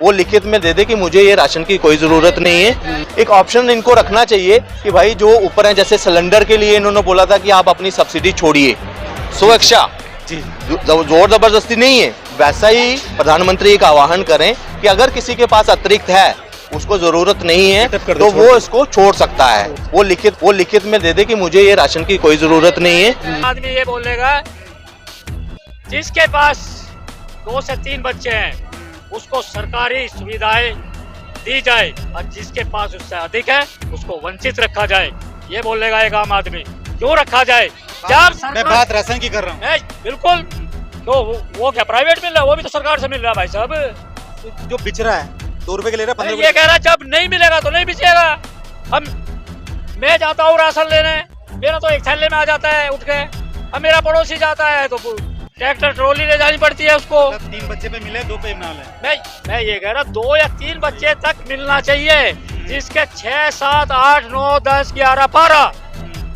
वो लिखित में दे दे कि मुझे ये राशन की कोई जरूरत नहीं है। एक ऑप्शन इनको रखना चाहिए कि भाई जो ऊपर है, जैसे सिलेंडर के लिए इन्होंने बोला था कि आप अपनी सब्सिडी छोड़िए, सुरक्षा जी, जोर जबरदस्ती नहीं है, वैसा ही प्रधानमंत्री एक आह्वान करें कि अगर किसी के पास अतिरिक्त है, उसको जरूरत नहीं है, तो वो इसको छोड़ सकता है। वो लिखित में दे दे कि मुझे ये राशन की कोई जरूरत नहीं है। आदमी ये बोलेगा जिसके पास 2 से 3 बच्चे हैं उसको सरकारी सुविधाएं दी जाए और जिसके पास उससे अधिक है उसको वंचित रखा जाए, ये बोलेगा एक आम आदमी। क्यों रखा जाए? जब मैं बात राशन की कर रहा हूँ। बिल्कुल, तो वो क्या प्राइवेट मिल रहा है? वो भी तो सरकार से मिल रहा है भाई साहब। जो बिच रहा है 2 रुपए के ले रहा है, 15 ये कह रहा है जब नहीं मिलेगा तो नहीं बिचेगा। मैं जाता हूँ राशन लेने, मेरा तो एक थैले में आ जाता है उठ के, अब मेरा पड़ोसी जाता है तो ट्रैक्टर ट्रॉली ले जानी पड़ती है उसको। 3 बच्चे पे मिले, 2 पे ना ले। मैं ये कह रहा 2 या 3 बच्चे तक मिलना चाहिए, जिसके 6, 7, 8, 9, 10, 11, 12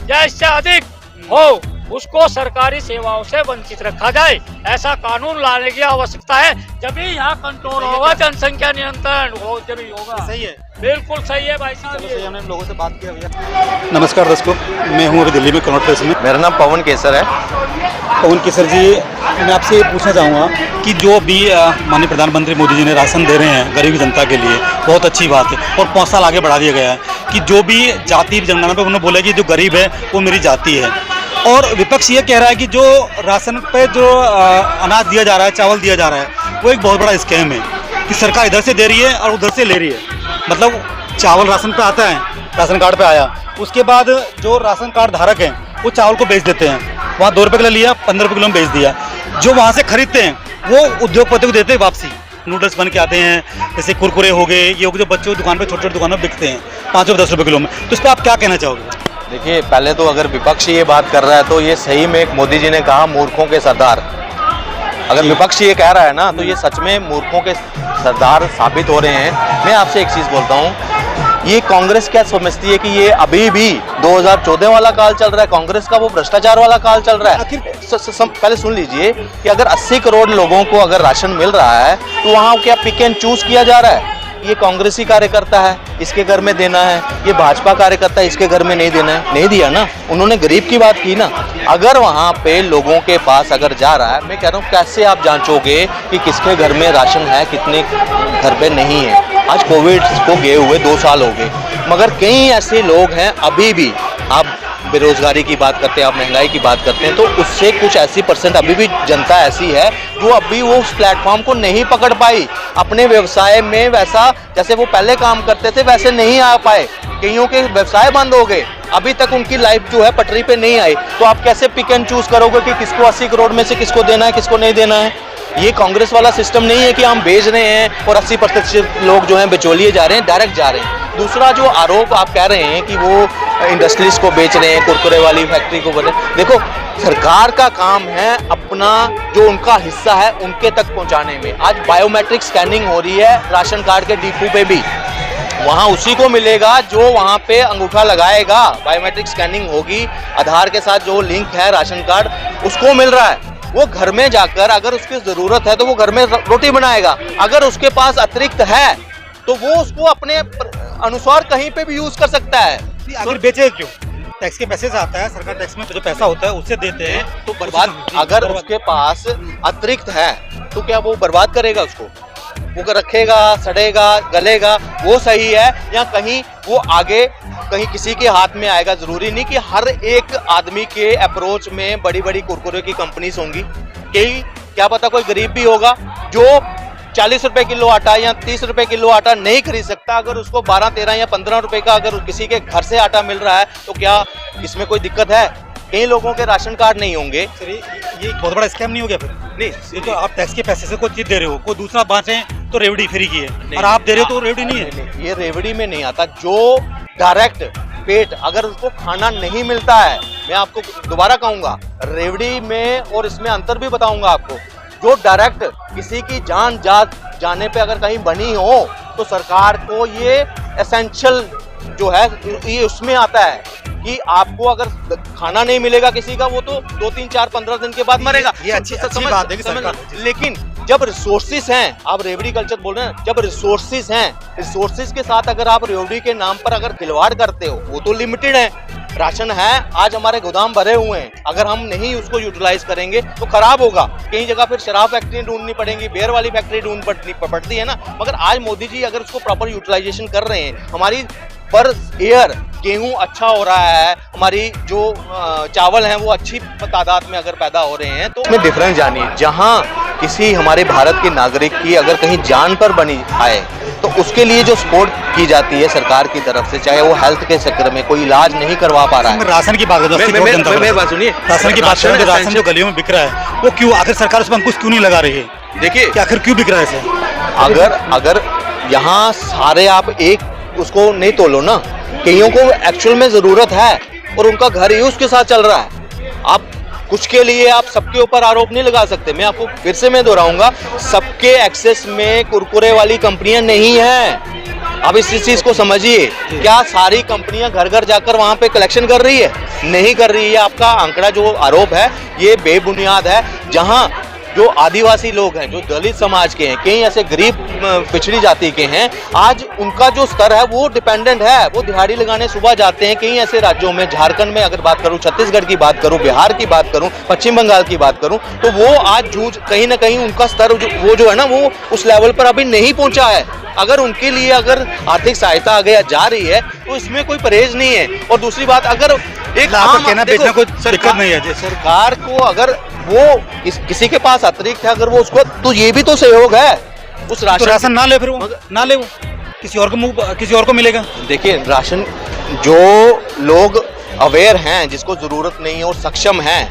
या इससे अधिक हो उसको सरकारी सेवाओं से वंचित रखा जाए। ऐसा कानून लाने की आवश्यकता है, जब ही यहाँ कंट्रोल होगा, जनसंख्या नियंत्रण हो, जब ही होगा। सही है, बिल्कुल सही है भाई साहब। सही, हमने लोगों से बात किया भैया। नमस्कार दोस्तों, मैं हूँ अभी दिल्ली में कनॉट प्लेस में। मेरा नाम पवन केसर है। पवन केसर जी, मैं आपसे पूछना चाहूँगा कि जो भी माननीय प्रधानमंत्री मोदी जी ने राशन दे रहे हैं गरीब जनता के लिए, बहुत अच्छी बात है और 5 साल आगे बढ़ा दिया गया है कि जो भी जाति जनगणना पे उन्होंने बोला कि जो गरीब है वो मेरी जाति है। और विपक्ष ये कह रहा है कि जो राशन पे जो अनाज दिया जा रहा है, चावल दिया जा रहा है, वो एक बहुत बड़ा स्कैम है कि सरकार इधर से दे रही है और उधर से ले रही है। मतलब चावल राशन पे आता है, राशन कार्ड पे आया, उसके बाद जो राशन कार्ड धारक हैं वो चावल को बेच देते हैं, वहाँ 2 रुपये किलो लिया, 15 रुपये किलो में बेच दिया। जो वहाँ से खरीदते हैं वो उद्योगपति को देते हैं वापसी। नूडल्स बन के आते हैं, जैसे कुरकुरे हो गए, ये हो गए, जो बच्चों दुकान पे, छोटे छोटे दुकानों में बिकते हैं 5 और 10 रुपये किलो में। तो इस पर आप क्या कहना चाहोगे? देखिए, पहले तो अगर विपक्ष ये बात कर रहा है तो ये सही में एक मोदी जी ने कहा मूर्खों के सरदार। अगर विपक्ष ये कह रहा है ना तो ये सच में मूर्खों के सरदार साबित हो रहे हैं। मैं आपसे एक चीज़ बोलता हूँ, ये कांग्रेस क्या समझती है कि ये अभी भी 2014 वाला काल चल रहा है, कांग्रेस का वो भ्रष्टाचार वाला काल चल रहा है। पहले सुन लीजिए कि अगर 80 करोड़ लोगों को अगर राशन मिल रहा है तो वहाँ क्या पिक एंड चूज किया जा रहा है? ये कांग्रेसी कार्यकर्ता है, इसके घर में देना है, ये भाजपा कार्यकर्ता है, इसके घर में नहीं देना है। नहीं दिया ना, उन्होंने गरीब की बात की ना। अगर वहाँ पे लोगों के पास अगर जा रहा है, मैं कह रहा हूँ कैसे आप जांचोगे कि किसके घर में राशन है, कितने घर पे नहीं है? आज कोविड को गए हुए 2 साल हो गए, मगर कई ऐसे लोग हैं अभी भी, आप बेरोजगारी की बात करते हैं, आप महंगाई की बात करते हैं, तो उससे कुछ ऐसी परसेंट अभी भी जनता ऐसी है जो अभी वो उस प्लेटफॉर्म को नहीं पकड़ पाई, अपने व्यवसाय में वैसा जैसे वो पहले काम करते थे वैसे नहीं आ पाए। कईयों के व्यवसाय बंद हो गए, अभी तक उनकी लाइफ जो है पटरी पे नहीं आई। तो आप कैसे पिक एंड चूज करोगे कि किसको 80 करोड़ में से किसको देना है, किसको नहीं देना है? ये कांग्रेस वाला सिस्टम नहीं है कि हम बेच रहे हैं और 80% लोग जो हैं बिचौलिए जा रहे हैं, डायरेक्ट जा रहे हैं। दूसरा जो आरोप आप कह रहे हैं कि वो इंडस्ट्रीज को बेच रहे हैं, कुरकुरे वाली फैक्ट्री को बने, देखो सरकार का काम है अपना जो उनका हिस्सा है उनके तक पहुंचाने में। आज बायोमेट्रिक स्कैनिंग हो रही है राशन कार्ड के डिपो पे भी, वहाँ उसी को मिलेगा जो वहाँ पे अंगूठा लगाएगा, बायोमेट्रिक स्कैनिंग होगी, आधार के साथ जो लिंक है राशन कार्ड उसको मिल रहा है। वो घर में जाकर अगर उसकी जरूरत है तो वो घर में रोटी बनाएगा, अगर उसके पास अतिरिक्त है तो वो उसको अपने अनुसार कहीं पे भी यूज कर सकता है। आखिर बेचे क्यों? टैक्स के पैसे से आता है, सरकार टैक्स में जो पैसा होता है उससे देते हैं, तो बर्बाद, अगर उसके पास अतिरिक्त है तो क्या वो बर्बाद करेगा उसको? वो रखेगा, सड़ेगा, गलेगा, वो सही है, या कहीं वो आगे कहीं किसी के हाथ में आएगा? जरूरी नहीं कि हर एक आदमी के अप्रोच में बड़ी बड़ी कुरकुरे की कंपनीज होंगी, कई क्या पता कोई गरीब भी होगा जो 40 रुपए किलो आटा या 30 रुपए किलो आटा नहीं खरीद सकता, अगर उसको 12, 13 या 15 रुपए का अगर किसी के घर से आटा मिल रहा है तो क्या इसमें कोई दिक्कत है? कई लोगों के राशन कार्ड नहीं होंगे। सर ये बहुत बड़ा स्कैम नहीं हो गया फिर? नहीं, ये तो आप टैक्स के पैसे से कोई चीज दे रहे हो, कोई दूसरा बांटे तो रेवड़ी फ्री की है और आप दे रहे हो तो रेवड़ी नहीं है। ये रेवड़ी में नहीं आता, जो डायरेक्ट पेट अगर उसको खाना नहीं मिलता है, मैं आपको दोबारा कहूंगा रेवड़ी में और इसमें अंतर भी बताऊंगा आपको। जो डायरेक्ट किसी की जान जाने पे अगर कहीं बनी हो तो सरकार को ये एसेंशियल जो है ये उसमें आता है कि आपको अगर खाना नहीं मिलेगा किसी का, वो तो 2, 3, 4, 15 दिन के बाद मरेगा। ये अच्छी बात है कि लेकिन जब रिसोर्सेज हैं, आप रेवड़ी कल्चर बोल रहे हैं, जब रिसोर्सेज हैं, रिसोर्सेज के साथ अगर आप रेवड़ी के नाम पर अगर खिलवाड़ करते हो, वो तो लिमिटेड है। राशन है, आज हमारे गोदाम भरे हुए हैं, अगर हम नहीं उसको यूटिलाइज करेंगे तो खराब होगा। कई जगह फिर शराब फैक्ट्री ढूंढनी पड़ेंगी, बियर वाली फैक्ट्री ढूंढनी पड़ती है ना। मगर आज मोदी जी अगर उसको प्रॉपर यूटिलाइजेशन कर रहे हैं, हमारी पर ईयर गेहूं अच्छा हो रहा है, हमारी जो चावल हैं वो अच्छी तादाद में अगर पैदा हो रहे हैं, तो इसमें डिफरेंस जानिए। जहां किसी हमारे भारत के नागरिक की अगर कहीं जान पर बनी आए तो उसके लिए जो सपोर्ट की जाती है सरकार की तरफ से, चाहे वो हेल्थ के चक्कर में कोई इलाज नहीं करवा पा रहा है। राशन की बात करें, बात सुनिए, राशन की बात करें, राशन जो गलियों में बिक रहा है वो क्यों, आखिर सरकार उस पर अंकुश क्यों नहीं लगा रही है? देखिए कि आखिर क्यों बिक रहा है इसे? अगर यहाँ सारे आप एक उसको नहीं तोलो ना, कईयों को एक्चुअल में जरूरत है और उनका घर ही उसके साथ चल रहा है। आप कुछ के लिए आप सबके ऊपर आरोप नहीं लगा सकते। मैं आपको फिर से मैं दोहराऊंगा, सबके एक्सेस में कुरकुरे वाली कंपनियां नहीं है। अब इस चीज को समझिए, क्या सारी कंपनियां घर घर जाकर वहां पे कलेक्शन कर रही है? नहीं कर रही है। आपका आंकड़ा जो आरोप है ये बेबुनियाद है। जहां जो आदिवासी लोग हैं, जो दलित समाज के हैं, कई ऐसे गरीब पिछड़ी जाति के हैं, आज उनका जो स्तर है वो डिपेंडेंट है, वो दिहाड़ी लगाने सुबह जाते हैं। कई ऐसे राज्यों में, झारखंड में अगर बात करूं, छत्तीसगढ़ की बात करूं, बिहार की बात करूं, पश्चिम बंगाल की बात करूं, तो वो आज जूझ कहीं ना कहीं उनका स्तर वो जो है ना वो उस लेवल पर अभी नहीं पहुंचा है। अगर उनके लिए अगर आर्थिक सहायता आगे जा रही है तो इसमें कोई परहेज नहीं है। और दूसरी बात, अगर एक कहना बेचना कोई दिक्कत नहीं है, सरकार को अगर वो किसी के पास अतिरिक्त है, अगर वो उसको, तो ये भी तो सहयोग है। उस तो राशन ना ले, फिर वो ना ले, वो किसी और को मिलेगा। देखिए, राशन जो लोग अवेयर हैं, जिसको जरूरत नहीं है और सक्षम हैं,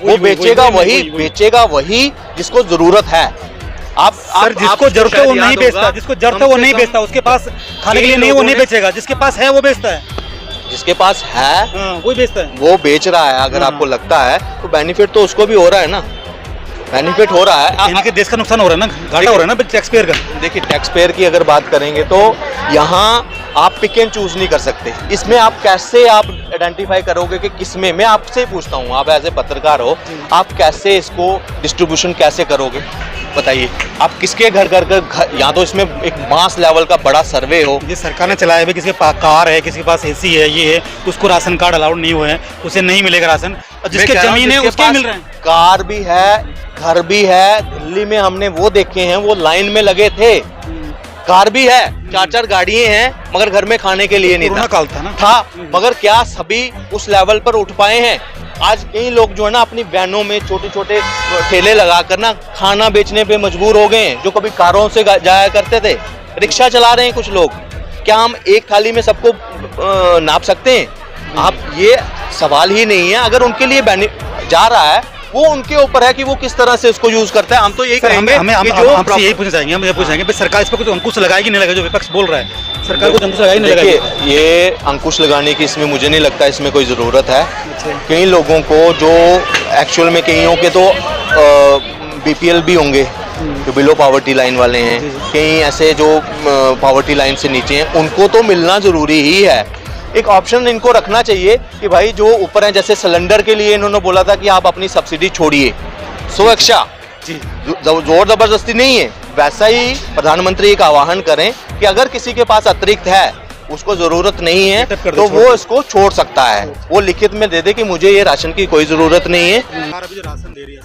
वो बेचेगा वही जिसको जरूरत है। सर, जिसको जरूरत है वो नहीं बेचता, जिसको जरूरत है वो नहीं बेचता, उसके पास खाने के लिए नहीं, वो नहीं बेचेगा। जिसके पास है वो बेचता है, जिसके पास है वो बेचता है, वो बेच रहा है। अगर आपको लगता है तो बेनिफिट तो उसको भी हो रहा है ना, बेनिफिट हो रहा है। इनके देश का नुकसान हो रहा है ना, घाटा हो रहा है ना टैक्स पेयर का। देखिए, टैक्स पेयर की अगर बात करेंगे तो यहाँ आप पिक एंड चूज नहीं कर सकते। इसमें आप कैसे आप आइडेंटिफाई करोगे कि किसमें, मैं आपसे पूछता हूँ, आप एज ए पत्रकार हो, आप कैसे इसको डिस्ट्रीब्यूशन कैसे करोगे? बताइए, आप किसके घर या तो इसमें एक मास लेवल का बड़ा सर्वे हो। जिस सरकार ने चलाया है, किसी के पास कार है, किसी के पास एसी है, ये है, उसको राशन कार्ड अलाउड नहीं हुए हैं, उसे नहीं मिलेगा राशन। जिसके जमीन है उसके मिल रहे हैं। कार भी है, घर भी है। दिल्ली में हमने वो देखे हैं, वो लाइन में लगे थे। कार भी है, 4-4 गाड़ियां हैं, मगर घर में खाने के लिए नहीं था। मगर क्या सभी उस लेवल पर उठ पाए हैं? आज कई लोग जो है ना अपनी वैनों में छोटे-छोटे ठेले लगाकर ना खाना बेचने पे मजबूर हो गए हैं। जो कभी कारों से जाया करते थे, रिक्शा चला रहे हैं कुछ लोग। क्या हम एक थाली में सबको नाप सकते हैं? आप, ये सवाल ही नहीं है। अगर उनके लिए जा रहा है, वो उनके ऊपर है कि वो किस तरह से इसको यूज करता है। हम तो यही कहेंगे, यही पूछना चाहेंगे, सरकार इस पर कुछ अंकुश लगाएगी नहीं लगाएगी? जो विपक्ष बोल रहा है, सरकार कुछ अंकुश लगाएगी नहीं लगाएगी? ये अंकुश लगाने की इसमें मुझे नहीं लगता इसमें कोई जरूरत है। कई लोगों को जो एक्चुअल में, कईयों के तो बीपीएल भी होंगे, जो बिलो पॉवर्टी लाइन वाले हैं, कई ऐसे जो पॉवर्टी लाइन से नीचे हैं, उनको तो मिलना जरूरी ही है। एक ऑप्शन इनको रखना चाहिए कि भाई जो ऊपर हैं, जैसे सिलेंडर के लिए इन्होंने बोला था कि आप अपनी सब्सिडी छोड़िए, सुरक्षा, जोर जबरदस्ती नहीं है। वैसा ही प्रधानमंत्री एक आह्वान करें कि अगर किसी के पास अतिरिक्त है, उसको जरूरत नहीं है, तो वो इसको छोड़ सकता है। वो लिखित में दे दे कि मुझे ये राशन की कोई जरूरत नहीं है। अभी जो राशन दे रही है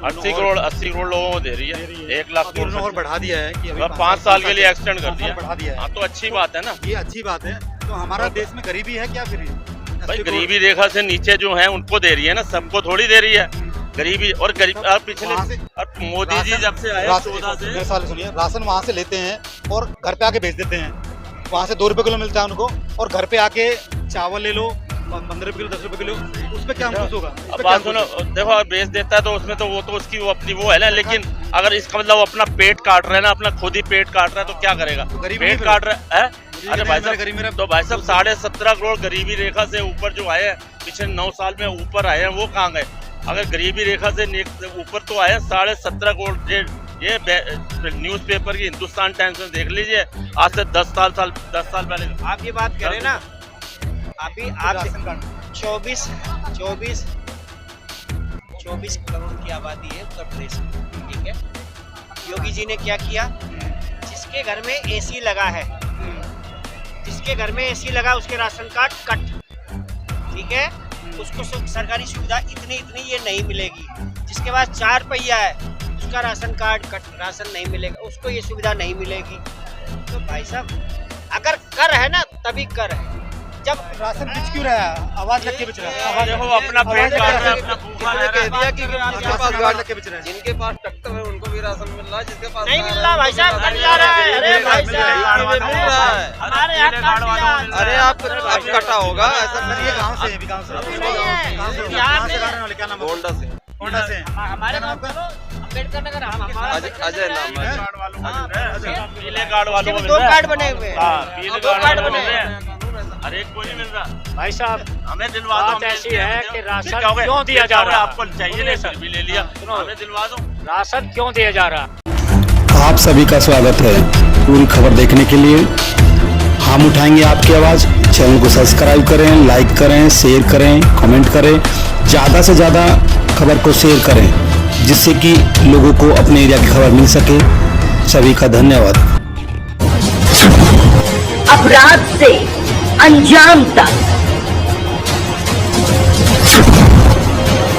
80 करोड़ लोगों को दे रही है, 1 लाख करोड़ और बढ़ा दिया है कि 5 साल के लिए एक्सटेंड कर दिया, बढ़ा दिया है। हाँ, तो अच्छी बात है ना, ये अच्छी बात है। तो हमारा देश में गरीबी है क्या? फिर भाई, गरीबी रेखा से नीचे जो है उनको दे रही है ना, सबको थोड़ी दे रही है गरीबी। और गरीब पिछले मोदी जी जब से आए 14 से, मेरे साल सुनिए, राशन वहाँ से लेते हैं और घर पे आके भेज देते हैं। वहाँ से 2 रुपए किलो मिलता है उनको, और घर पे आके चावल ले लो 15 रुपए किलो, 10 रुपए किलो, उसमें क्या अंकुश होगा? अब बात सुनो, देखो अगर बेच देता है तो उसमें तो वो तो उसकी वो अपनी वो है ना, लेकिन अगर इसका मतलब वो अपना पेट काट रहा है ना, अपना खुद ही पेट काट रहा है, तो क्या करेगा? पेट काट रहा है। अरे भाई साहब, तो भाई साहब 17.5 करोड़ गरीबी रेखा से ऊपर जो आए हैं, पिछले 9 साल में ऊपर आए हैं, वो कहाँ गए? अगर गरीबी रेखा से ऊपर तो आए 17.5 करोड़। ये न्यूज़पेपर की हिंदुस्तान टाइम्स में देख लीजिए, आज से 10 साल पहले। आप ये बात करें ना, अभी आप 24 करोड़ की आबादी है उत्तर प्रदेश में, ठीक है। योगी जी ने क्या किया, जिसके घर में एसी लगा है, जिसके घर में एसी लगा उसके राशन कार्ड कट, ठीक है, उसको सरकारी सुविधा इतनी ये नहीं मिलेगी। जिसके पास 4 पहिया है उसका राशन कार्ड कट, राशन नहीं मिलेगा, उसको ये सुविधा नहीं मिलेगी। तो भाई साहब अगर कर है ना तभी कर है, जब राशन बिच क्यों रहा है, आवाज लग के बिच रहा है, देखो अपना पेट काट रहा है, अपना भूखा रह रहा है। जिनके पास गाड़ लग के बिच रहा है, जिनके पास ट्रैक्टर है उनको भी राशन मिल रहा है, जिसके पास नहीं मिल रहा भाई साहब, कट जा रहा है। अरे भाई साहब मिल रहा है। हमारे यहाँ काट दिया। अरे आप कटा होगा ऐसा सर ये गांव से है, गांव से कहाँ से रहने वाले, क्या नाम है? होंडा से होंडा से। हमारे नाम करो अम्बेडकर नगर, हम हमारा अजय नाम है। पीले कार्ड वालों को मिल 2 रहा है। कार्ड बने हुए हैं। हाँ, पीले 2 कार्ड कार्ड वालों को बने मिल रहे हैं। हैं। हर एक को नहीं मिल रहा। भाई साहब हमें दिलवा दो। बात ऐसी है कि राशन क्या हो गया? क्यों दिया जा रहा है? आपको चाहिए नहीं, फिर भी ले लिया, सुनो। हमें दिलवा दो। राशन क्यों दिया जा रहा है? आप सभी का स्वागत है। पूरी खबर देखने के लिए हम उठाएंगे आपकी आवाज। चैनल को सब्सक्राइब करें, लाइक करें, शेयर करें, कमेंट करें, ज़्यादा से ज़्यादा खबर को शेयर करें, जिससे कि लोगों को अपने एरिया की खबर मिल सके। सभी का धन्यवाद। अपराध से अंजाम तक,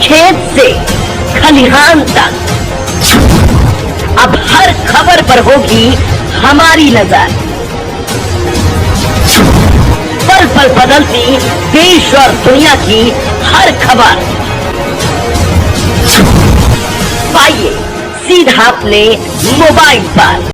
खेत से खलिहान तक, अब हर खबर पर होगी हमारी नजर। पल पल बदलती देश और दुनिया की हर खबर पाइए सीधा अपने मोबाइल पर।